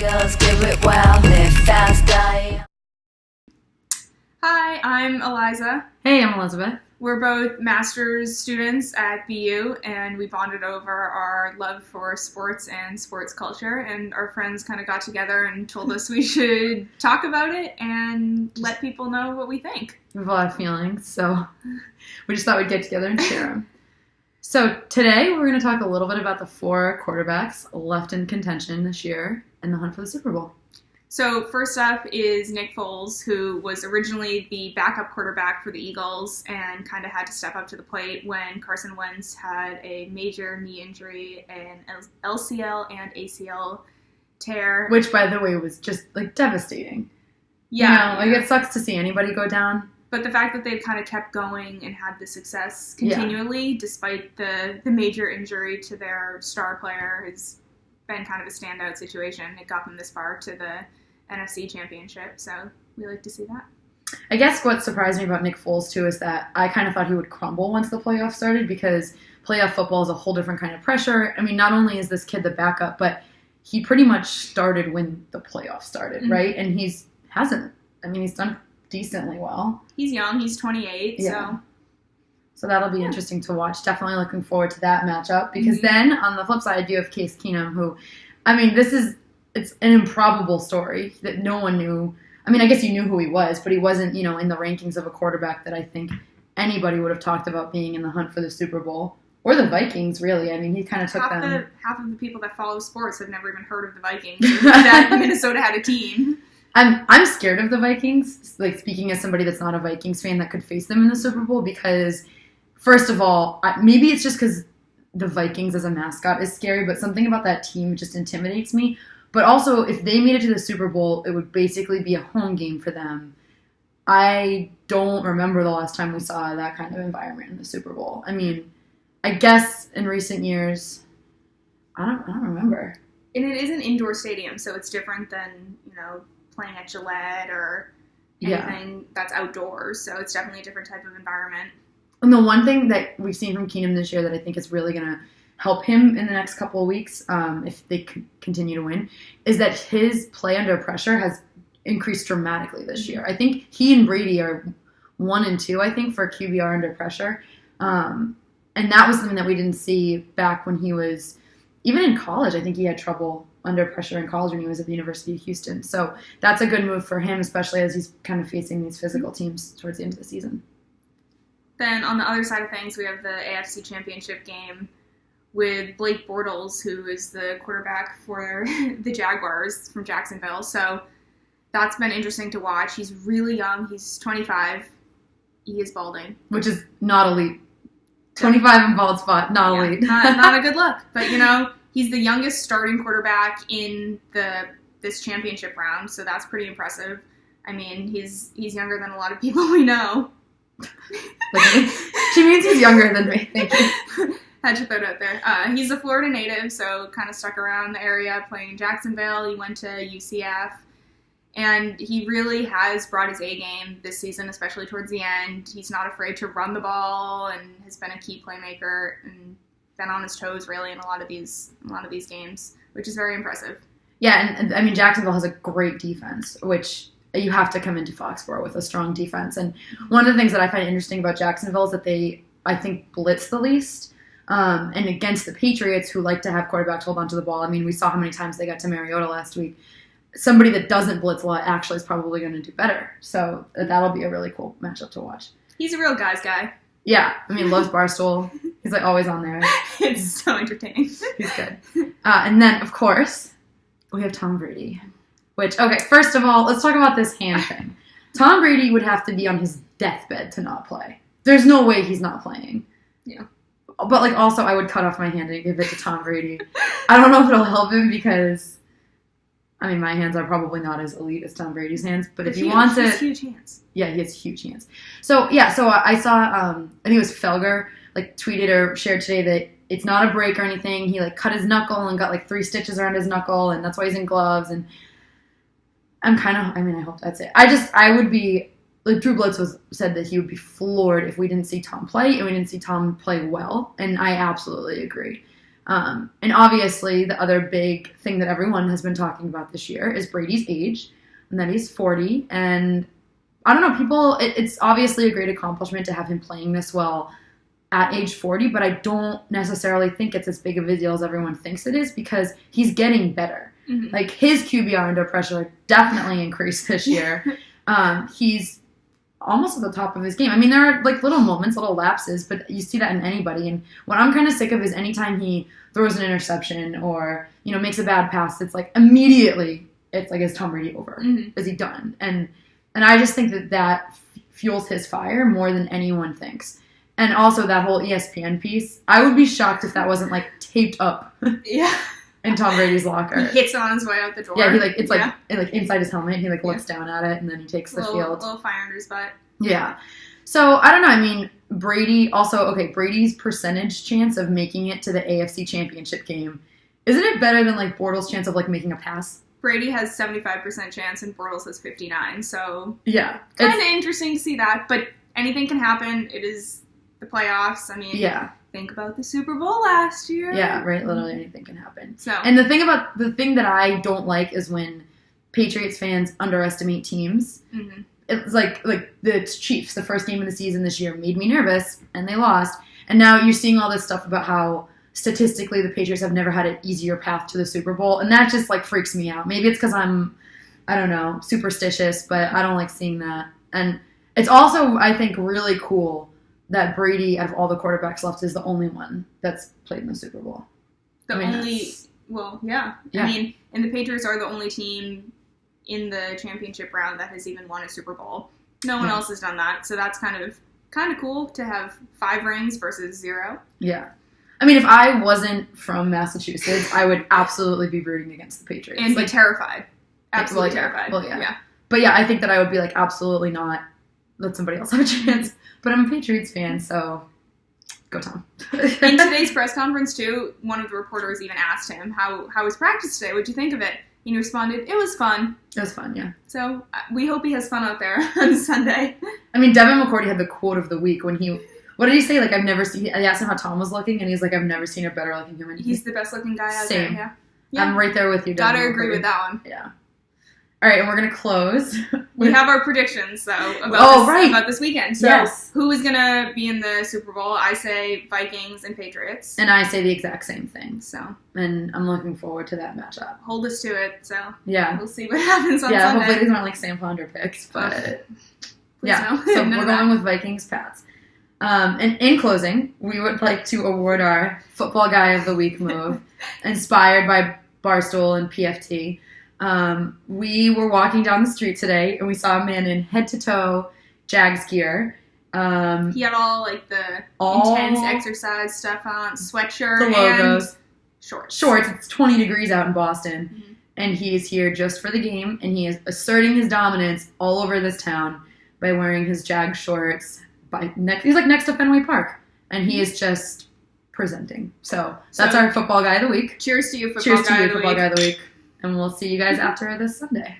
Girls give it well, live fast, die. Hi, I'm Eliza. Hey, I'm Elizabeth. We're both master's students at BU, and we bonded over our love for sports and sports culture, and our friends kind of got together and told us we should talk about it and let people know what we think. We have a lot of feelings, so we just thought we'd get together and share them. So today we're going to talk a little bit about the 4 quarterbacks left in contention this year in the hunt for the Super Bowl. So first up is Nick Foles, who was originally the backup quarterback for the Eagles and kind of had to step up to the plate when Carson Wentz had a major knee injury, an LCL and ACL tear. Which, by the way, was just, devastating. Yeah. It sucks to see anybody go down. But the fact that they've kind of kept going and had the success continually, despite the major injury to their star player, has been kind of a standout situation. It got them this far to the NFC Championship, so we like to see that. I guess what surprised me about Nick Foles, too, is that I kind of thought he would crumble once the playoffs started, because playoff football is a whole different kind of pressure. I mean, not only is this kid the backup, but he pretty much started when the playoffs started, right? And he's done decently well. He's young. He's 28, So that'll be interesting to watch. Definitely looking forward to that matchup, because then on the flip side, you have Case Keenum, who, it's an improbable story that no one knew. I mean, I guess you knew who he was, but he wasn't, in the rankings of a quarterback that I think anybody would have talked about being in the hunt for the Super Bowl. Or the Vikings, really. I mean, he kind of took them. Half of the people that follow sports have never even heard of the Vikings, or that Minnesota had a team. I'm scared of the Vikings, speaking as somebody that's not a Vikings fan that could face them in the Super Bowl, because, first of all, maybe it's just because the Vikings as a mascot is scary, but something about that team just intimidates me. But also, if they made it to the Super Bowl, it would basically be a home game for them. I don't remember the last time we saw that kind of environment in the Super Bowl. I mean, I guess in recent years, I don't remember. And it is an indoor stadium, so it's different than, playing at Gillette or anything that's outdoors. So it's definitely a different type of environment. And the one thing that we've seen from Keenum this year that I think is really going to help him in the next couple of weeks, if they continue to win, is that his play under pressure has increased dramatically this year. I think he and Brady are 1 and 2, I think, for QBR under pressure. And that was something that we didn't see back when he was, even in college. I think he had trouble under pressure in college when he was at the University of Houston. So that's a good move for him, especially as he's kind of facing these physical teams towards the end of the season. Then on the other side of things, we have the AFC Championship game with Blake Bortles, who is the quarterback for the Jaguars from Jacksonville. So that's been interesting to watch. He's really young. He's 25. He is balding. Which is not elite. 25 and bald spot, not elite. Not a good look. But, he's the youngest starting quarterback in this championship round, so that's pretty impressive. I mean, he's younger than a lot of people we know. She means he's younger than me. Thank you. Had to throw it out there. He's a Florida native, so kind of stuck around the area playing in Jacksonville. He went to UCF. And he really has brought his A game this season, especially towards the end. He's not afraid to run the ball and has been a key playmaker and been on his toes really in a lot of these games, which is very impressive. Yeah, and I mean, Jacksonville has a great defense, which you have to come into Foxborough with a strong defense. And one of the things that I find interesting about Jacksonville is that they, I think, blitz the least. And against the Patriots, who like to have quarterbacks hold onto the ball. I mean, we saw how many times they got to Mariota last week. Somebody that doesn't blitz a lot actually is probably going to do better. So that'll be a really cool matchup to watch. He's a real guy's guy. Yeah. I mean, loves Barstool. He's always on there. It's so entertaining. He's good. And then, of course, we have Tom Brady. Which, okay, first of all, let's talk about this hand thing. Tom Brady would have to be on his deathbed to not play. There's no way he's not playing. Yeah. But, also, I would cut off my hand and give it to Tom Brady. I don't know if it'll help him because, I mean, my hands are probably not as elite as Tom Brady's hands. But if you want to... He has huge hands. Yeah, he has huge hands. So, I saw, I think it was Felger, tweeted or shared today that it's not a break or anything. He, cut his knuckle and got, 3 stitches around his knuckle, and that's why he's in gloves. And I'm kind of, I hope that's it. I would be, Drew Bledsoe said that he would be floored if we didn't see Tom play, and we didn't see Tom play well. And I absolutely agree. And obviously, the other big thing that everyone has been talking about this year is Brady's age, and that he's 40. And I don't know, it's obviously a great accomplishment to have him playing this well at age 40, but I don't necessarily think it's as big of a deal as everyone thinks it is because he's getting better. Mm-hmm. Like, his QBR under pressure definitely increased this year. He's almost at the top of his game. I mean, there are like little moments, little lapses, but you see that in anybody. And what I'm kind of sick of is anytime he throws an interception or, makes a bad pass, it's like immediately it's like, is Tom Brady over? Mm-hmm. Is he done? And I just think that fuels his fire more than anyone thinks. And also that whole ESPN piece, I would be shocked if that wasn't like taped up Yeah. in Tom Brady's locker. He hits it on his way out the door. Yeah, it's like inside his helmet. He like looks down at it and then he takes the field. Little fire under his butt. Yeah. So I don't know. I mean, Brady's percentage chance of making it to the AFC Championship game, isn't it better than like Bortles' chance of like making a pass? Brady has 75% chance and Bortles has 59. So yeah, kind of interesting to see that. But anything can happen. It is the playoffs. I mean, yeah. Think about the Super Bowl last year. Yeah, right. Literally anything can happen. So, and the thing that I don't like is when Patriots fans underestimate teams. Mm-hmm. It's like the Chiefs, the first game of the season this year, made me nervous, and they lost. And now you're seeing all this stuff about how statistically the Patriots have never had an easier path to the Super Bowl, and that just like freaks me out. Maybe it's because I'm, I don't know, superstitious, but I don't like seeing that. And it's also, I think, really cool that Brady, out of all the quarterbacks left, is the only one that's played in the Super Bowl. Yeah. I mean, and the Patriots are the only team in the championship round that has even won a Super Bowl. No one else has done that, so that's kind of cool to have 5 rings versus 0. Yeah. I mean, if I wasn't from Massachusetts, I would absolutely be rooting against the Patriots. And be terrified. Absolutely terrified. Well, yeah. But yeah, I think that I would be like, absolutely not. Let somebody else have a chance. But I'm a Patriots fan, so go Tom. In today's press conference, too, one of the reporters even asked him, how was practice today? What'd you think of it? He responded, it was fun. It was fun, yeah. So we hope he has fun out there on Sunday. I mean, Devin McCourty had the quote of the week when what did he say? Like, I asked him how Tom was looking, and he's like, I've never seen a better looking human. He's the best looking guy out Same. there, yeah. I'm right there with you, Devin. Gotta agree with that one. Yeah. All right, and we're going to close. We have our predictions, though, about this weekend. So, yes. Who is going to be in the Super Bowl? I say Vikings and Patriots. And I say the exact same thing. So, and I'm looking forward to that matchup. Hold us to it, so yeah. We'll see what happens on Sunday. Yeah, hopefully these aren't like Sam Ponder picks, but yeah. No. So we're going with Vikings, Pats. And in closing, we would like to award our Football Guy of the Week move, inspired by Barstool and PFT. We were walking down the street today, and we saw a man in head-to-toe Jags gear. He had all like the intense exercise stuff on, sweatshirt, the logos, and shorts. It's 20 degrees out in Boston, mm-hmm. and he is here just for the game, and he is asserting his dominance all over this town by wearing his Jags shorts. He's like next to Fenway Park, and he is just presenting. So that's our Football Guy of the Week. Cheers to you, Football Guy of the Week. And we'll see you guys after this Sunday.